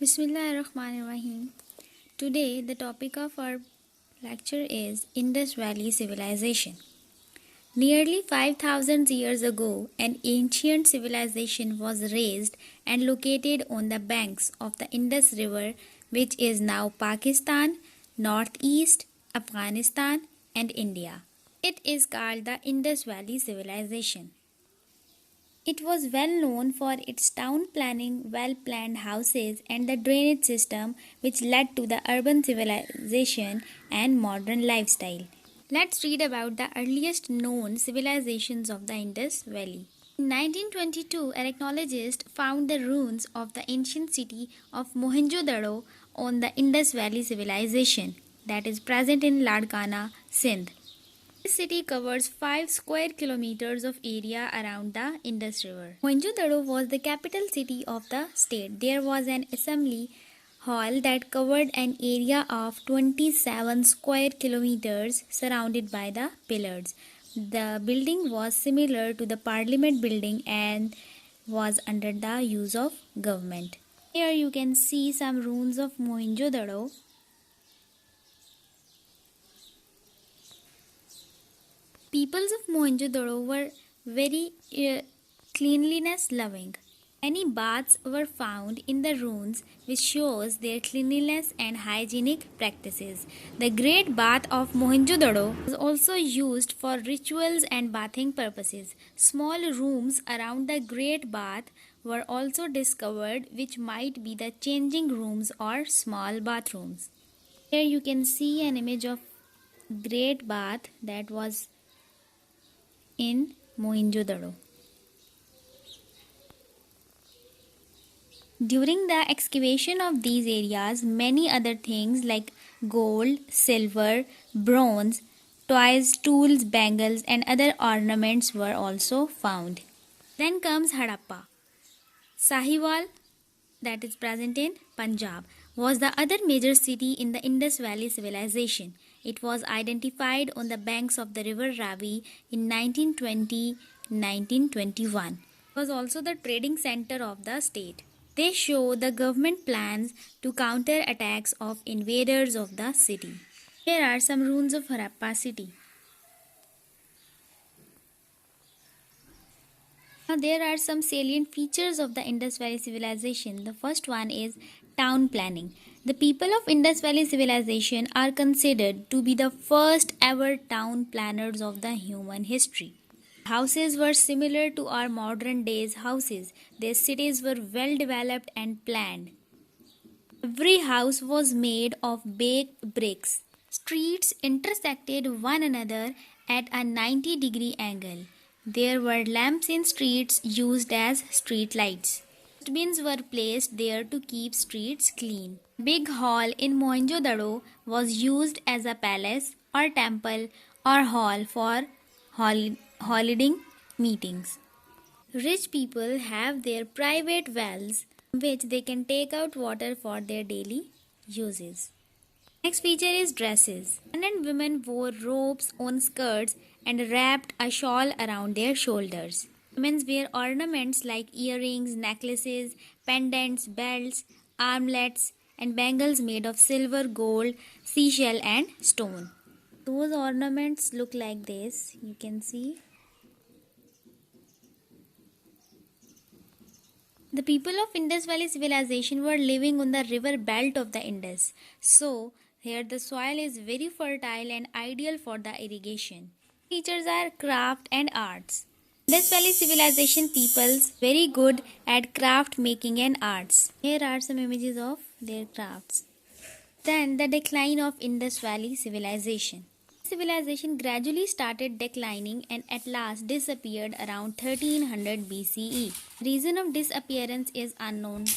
Bismillahirrahmanirrahim. Today, the topic of our lecture is Indus Valley Civilization. Nearly 5,000 years ago, an ancient civilization was raised and located on the banks of the Indus River, which is now Pakistan, Northeast Afghanistan, and India. It is called the Indus Valley Civilization. It was well known for its town planning, well planned houses, and the drainage system, which led to the urban civilization and modern lifestyle. Let's read about the earliest known civilizations of the Indus Valley. In 1922, archaeologists found the ruins of the ancient city of Mohenjo-daro on the Indus Valley civilization that is present in Ladkana, Sindh. This city covers 5 square kilometers of area around the Indus River. Mohenjo-daro was the capital city of the state. There was an assembly hall that covered an area of 27 square kilometers surrounded by the pillars. The building was similar to the Parliament building and was under the use of government. Here you can see some ruins of Mohenjo-daro. Peoples of Mohenjo-daro were very cleanliness loving. Many baths were found in the ruins, which shows their cleanliness and hygienic practices. The Great Bath of Mohenjo-daro was also used for rituals and bathing purposes. Small rooms around the Great Bath were also discovered, which might be the changing rooms or small bathrooms. Here you can see an image of Great Bath that was in Mohenjo-daro. During the excavation of these areas, many other things like gold, silver, bronze, toys, tools, bangles, and other ornaments were also found. Then comes Harappa. Sahiwal, that is present in Punjab, was the other major city in the Indus Valley civilization. It was identified on the banks of the river Ravi in 1920-1921. It was also the trading center of the state. They show the government plans to counter attacks of invaders of the city. Here are some ruins of Harappa city. Now there are some salient features of the Indus Valley civilization. The first one is town planning. The people of Indus Valley civilization are considered to be the first ever town planners of the human history. Houses were similar to our modern days houses. Their cities were well developed and planned. Every house was made of baked bricks. Streets intersected one another at a 90-degree angle. There were lamps in streets used as street lights. Dustbins were placed there to keep streets clean. Big hall in Mohenjo-daro was used as a palace or temple or hall for holding meetings. Rich people have their private wells from which they can take out water for their daily uses. Next feature is dresses. Men and women wore robes on skirts and wrapped a shawl around their shoulders. Women wear ornaments like earrings, necklaces, pendants, belts, armlets, and bangles made of silver, gold, seashell, and stone. Those ornaments look like this. You can see. The people of Indus Valley civilization were living on the river belt of the Indus. So, here the soil is very fertile and ideal for the irrigation. Features are craft and arts. Indus Valley civilization peoples very good at craft making and arts. Here are some images of their crafts. Then the decline of Indus Valley civilization. Civilization gradually started declining and at last disappeared around 1300 BCE. Reason of disappearance is unknown.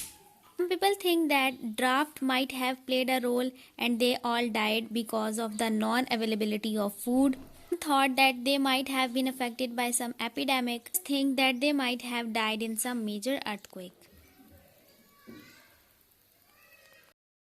Some people think that drought might have played a role and they all died because of the non-availability of food. Some thought that they might have been affected by some epidemic. Think that they might have died in some major earthquake.